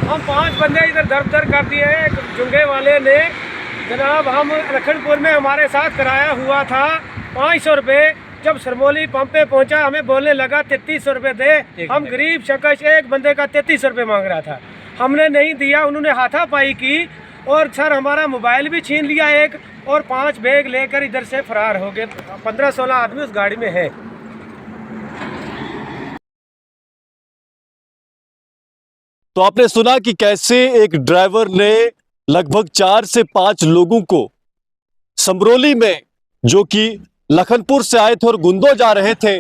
हम 5 बंदे इधर दर दर कर दिए हैं। जुंगे वाले ने जनाब, हम लखनपुर में हमारे साथ कराया हुआ था 500 रुपये। जब सरमोली पंप पे पहुंचा हमें बोलने लगा 3300 रुपये दे। हम गरीब शख्स एक बंदे का 3300 रुपये मांग रहा था, हमने नहीं दिया। उन्होंने हाथापाई की और सर हमारा मोबाइल भी छीन लिया एक, और 5 बैग लेकर इधर से फरार हो गए। 15-16 आदमी उस गाड़ी में है। तो आपने सुना कि कैसे एक ड्राइवर ने लगभग 4 से 5 लोगों को समरोली में, जो कि लखनपुर से आए थे और गुंदो जा रहे थे,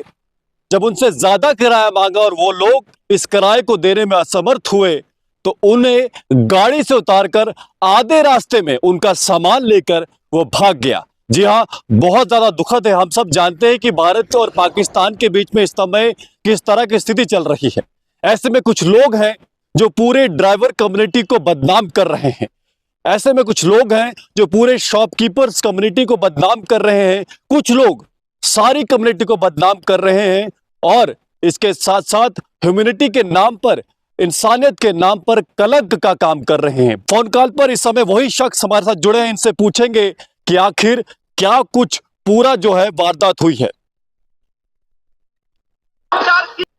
जब उनसे ज्यादा किराया मांगा और वो लोग इस किराए को देने में असमर्थ हुए तो उन्हें गाड़ी से उतारकर आधे रास्ते में उनका सामान लेकर वो भाग गया। जी हां, बहुत ज्यादा दुखद है। हम सब जानते हैं कि भारत और पाकिस्तान के बीच में इस समय किस तरह की स्थिति चल रही है। ऐसे में कुछ लोग हैं जो पूरे ड्राइवर कम्युनिटी को बदनाम कर रहे हैं। ऐसे में कुछ लोग हैं जो पूरे शॉपकीपर्स कम्युनिटी को बदनाम कर रहे हैं। कुछ लोग सारी कम्युनिटी को बदनाम कर रहे हैं और इसके साथ साथ ह्यूमैनिटी के नाम पर, इंसानियत के नाम पर कलंक का काम कर रहे हैं। फोन कॉल पर इस समय वही शख्स हमारे साथ जुड़े हैं। इनसे पूछेंगे कि आखिर क्या कुछ पूरा जो है वारदात हुई है।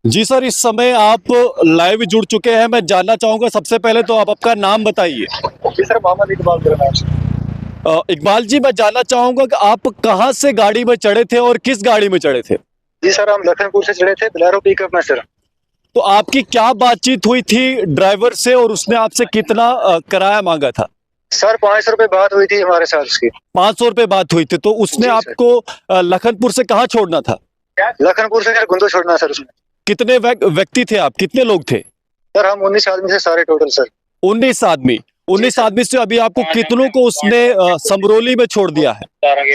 जी सर, इस समय आप लाइव जुड़ चुके हैं। मैं जानना चाहूंगा सबसे पहले तो आप आपका नाम बताइए। जी सर, मोहम्मद इकबाल मेरा नाम। इकबाल जी, मैं जानना चाहूंगा कि आप कहां से गाड़ी में चढ़े थे और किस गाड़ी में चढ़े थे? जी सर, हम लखनपुर से चढ़े थे बोलेरो पिकअप में सर। तो आपकी क्या बातचीत हुई थी ड्राइवर से और उसने आपसे कितना किराया मांगा था? सर 500 रुपये बात हुई थी हमारे साथ उसकी। 500 रुपये बात हुई थी। तो उसने आपको लखनपुर से कहाँ छोड़ना था? लखनपुर से गुंदो छोड़ना सर उसने। कितने व्यक्ति थे आप, कितने लोग थे? सर हम 19 आदमी से सारे टोटल सर। 19 आदमी। 19 आदमी से अभी आपको कितनों को उसने समरोली में छोड़ दिया है?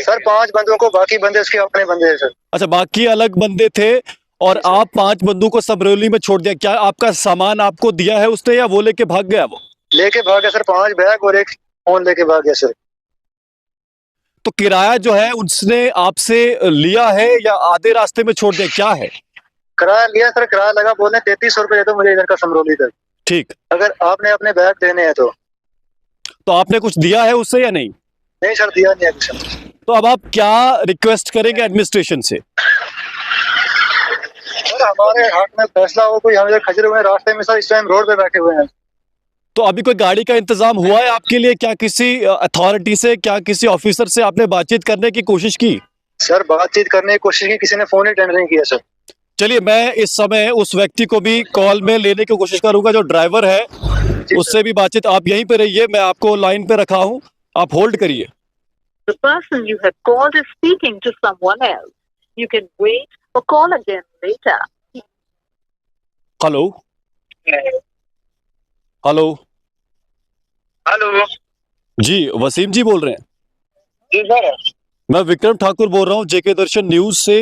सर 5 बंदों को, बाकी बंदे उसके अपने बंदे हैं सर। अच्छा, बाकी अलग बंदे थे और आप 5 बंदों को समरोली में छोड़ दिया। क्या आपका सामान आपको दिया है उसने या वो लेके भाग गया? वो लेके भाग गया सर, 5 बैग और एक फोन लेके भाग गया सर। तो किराया जो है उसने आपसे लिया है या आधे रास्ते में छोड़ दिया, क्या है? किराया लिया सर, किराया लगा, बोलने 3300 रुपये दे दो मुझे इधर का समरोली तक। ठीक। अगर आपने अपने बैग देने हैं तो आपने कुछ दिया है उससे या नहीं? नहीं सर, दिया नहीं है सर। तो अब आप क्या रिक्वेस्ट करेंगे एडमिनिस्ट्रेशन से? सर हमारे हाथ में फैसला हो, कोई हम इधर खजरे हुए रास्ते में सर, इस टाइम रोड पे बैठे हुए हैं। तो अभी कोई गाड़ी का इंतजाम हुआ है आपके लिए? क्या किसी अथॉरिटी से, क्या किसी ऑफिसर से आपने बातचीत करने की कोशिश की? सर बातचीत करने की कोशिश की, किसी ने फोन ही अटेंड नहीं किया सर। चलिए, मैं इस समय उस व्यक्ति को भी कॉल में लेने की कोशिश करूंगा जो ड्राइवर है, उससे भी बातचीत। आप यहीं पे रहिए, मैं आपको लाइन पे रखा हूं, आप होल्ड करिए। The person you have called is speaking to someone else. You can wait or call again later. Hello hello hello जी, वसीम जी बोल रहे हैं? जी सर। मैं विक्रम ठाकुर बोल रहा हूँ जेके दर्शन न्यूज से।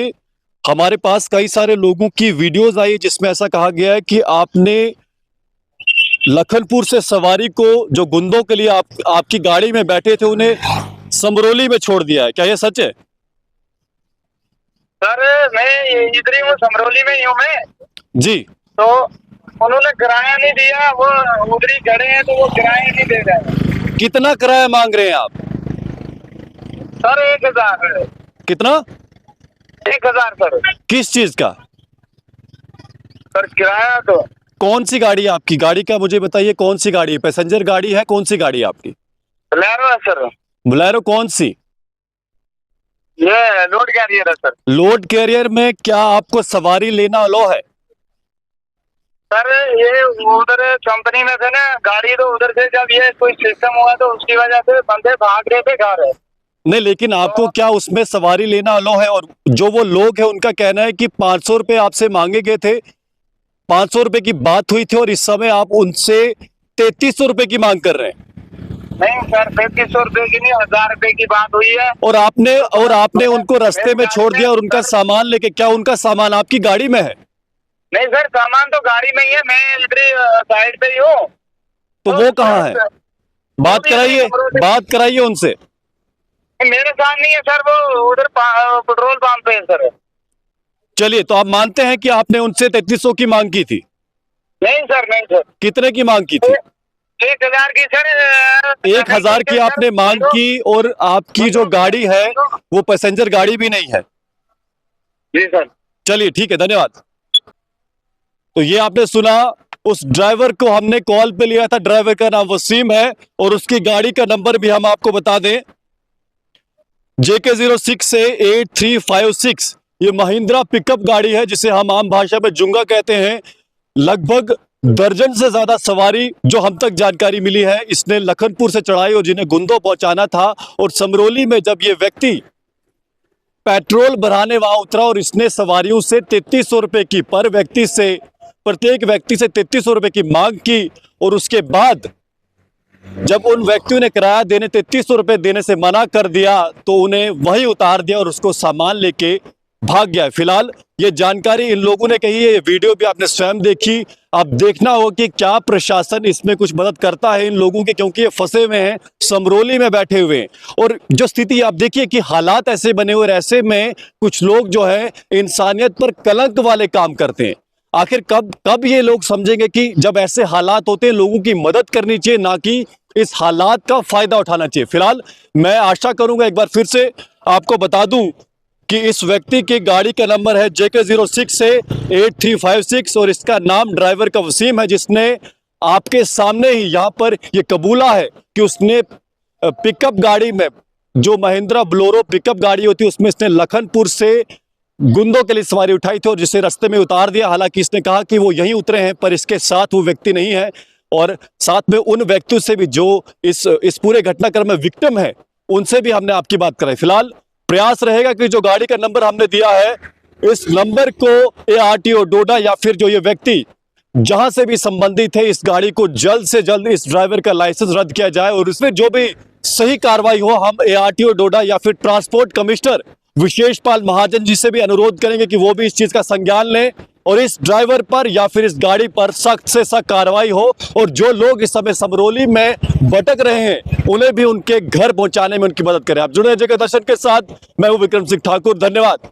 हमारे पास कई सारे लोगों की वीडियोस आई जिसमें ऐसा कहा गया है कि आपने लखनपुर से सवारी को, जो गुंदों के लिए आपकी गाड़ी में बैठे थे, उन्हें समरोली में छोड़ दिया है। क्या ये सच है? सर मैं इधर ही हूँ, समरोली में ही हूँ मैं जी। तो उन्होंने किराया नहीं दिया, वो उधर ही खड़े हैं तो वो किराया नहीं दे रहे। कितना किराया मांग रहे हैं आप? सर 1000। कितना? 1000 सर। किस चीज का? सर किराया तो। कौन सी गाड़ी है आपकी? गाड़ी का मुझे बताइए, कौन सी गाड़ी है? पैसेंजर गाड़ी है? कौन सी गाड़ी है आपकी? बोलेरो है सर। बोलेरो कौन सी? ये लोड कैरियर है सर। लोड कैरियर में क्या आपको सवारी लेना अलाउ है? सर ये उधर कंपनी में थे ना गाड़ी, तो उधर से जब ये कोई सिस्टम हुआ तो उसकी वजह से बंदे भाग रहे थे घर। नहीं, लेकिन आपको क्या उसमें सवारी लेना अलाउ है? और जो वो लोग हैं उनका कहना है कि 500 रुपये आपसे मांगे गए थे, 500 रुपये की बात हुई थी और इस समय आप उनसे 3300 रुपये की मांग कर रहे हैं। नहीं सर, 3500 रुपये की नहीं, 1000 रुपये की बात हुई है। और आपने उनको रास्ते में छोड़ दिया और उनका सामान लेके, क्या उनका सामान आपकी गाड़ी में है? नहीं सर, सामान तो गाड़ी में ही है, मैं इधर साइड पे ही हूँ। तो वो कहाँ है? बात कराइए उनसे। मेरे साथ नहीं है सर, वो उधर पेट्रोल पंप पे है सर। चलिए, तो आप मानते हैं कि आपने उनसे 3300 की मांग की थी? नहीं सर, नहीं सर। कितने की मांग की थी? 1,000 की सर 1,000 की आपने मांग की और आपकी जो गाड़ी है वो पैसेंजर गाड़ी भी नहीं है। जी सर। चलिए ठीक है, धन्यवाद। तो ये आपने सुना, उस ड्राइवर को हमने कॉल पे लिया था, ड्राइवर का नाम वसीम है और उसकी गाड़ी का नंबर भी हम आपको बता दें, JK06 से 8356। ये महिंद्रा पिकअप गाड़ी है जिसे हम आम भाषा में जुंगा कहते हैं। लगभग दर्जन से ज्यादा सवारी जो हम तक जानकारी मिली है, इसने लखनपुर से चढ़ाई और जिन्हें गुंदो पहुंचाना था। और समरोली में जब ये व्यक्ति पेट्रोल भराने वहां उतरा और इसने सवारियों से 3300 रुपए की प्रत्येक व्यक्ति से 3300 रुपए की मांग की। और उसके बाद जब उन व्यक्तियों ने किराया देने 3300 रुपए देने से मना कर दिया तो उन्हें वही उतार दिया और उसको सामान लेके भाग गया। फिलहाल ये जानकारी इन लोगों ने कही है, ये वीडियो भी आपने स्वयं देखी। अब देखना होगा कि क्या प्रशासन इसमें कुछ मदद करता है इन लोगों की, क्योंकि ये फंसे हुए हैं, समरोली में बैठे हुए हैं। और जो स्थिति आप देखिए कि हालात ऐसे बने हुए, ऐसे में कुछ लोग जो है इंसानियत पर कलंक वाले काम करते हैं। आखिर कब ये लोग समझेंगे कि जब ऐसे हालात होते हैं लोगों की मदद करनी चाहिए, ना कि इस हालात का फायदा उठाना चाहिए। फिलहाल मैं आशा करूंगा, एक बार फिर से आपको बता दूं कि इस व्यक्ति की गाड़ी का नंबर है JK06 से 8356 और इसका नाम ड्राइवर का वसीम है, जिसने आपके सामने ही यहां पर यह कबूला है कि उसने पिकअप गाड़ी में, जो महिंद्रा बोलेरो पिकअप गाड़ी होती है, उसमें इसने लखनपुर से गुंदो के लिए सवारी उठाई थी और जिसे रास्ते में उतार दिया। हालांकि इसने कहा कि वो यहीं उतरे हैं, पर इसके साथ वो व्यक्ति नहीं है और साथ में उन व्यक्तियों से भी जो इस पूरे घटनाक्रम में विक्टिम है, उनसे भी हमने आपकी बात कराई। फिलहाल प्रयास रहेगा कि जो गाड़ी का नंबर हमने दिया है, इस नंबर को ARTO डोडा या फिर जो ये व्यक्ति जहां से भी संबंधित है, इस गाड़ी को जल्द से जल्द इस ड्राइवर का लाइसेंस रद्द किया जाए और इसमें जो भी सही कार्रवाई हो, हम ARTO डोडा या फिर ट्रांसपोर्ट कमिश्नर विशेषपाल महाजन जी से भी अनुरोध करेंगे कि वो भी इस चीज का संज्ञान लें और इस ड्राइवर पर या फिर इस गाड़ी पर सख्त से सख्त कार्रवाई हो। और जो लोग इस समय समरोली में भटक रहे हैं उन्हें भी उनके घर पहुंचाने में उनकी मदद करें। आप जुड़े जगह दर्शन के साथ, मैं हूं विक्रम सिंह ठाकुर, धन्यवाद।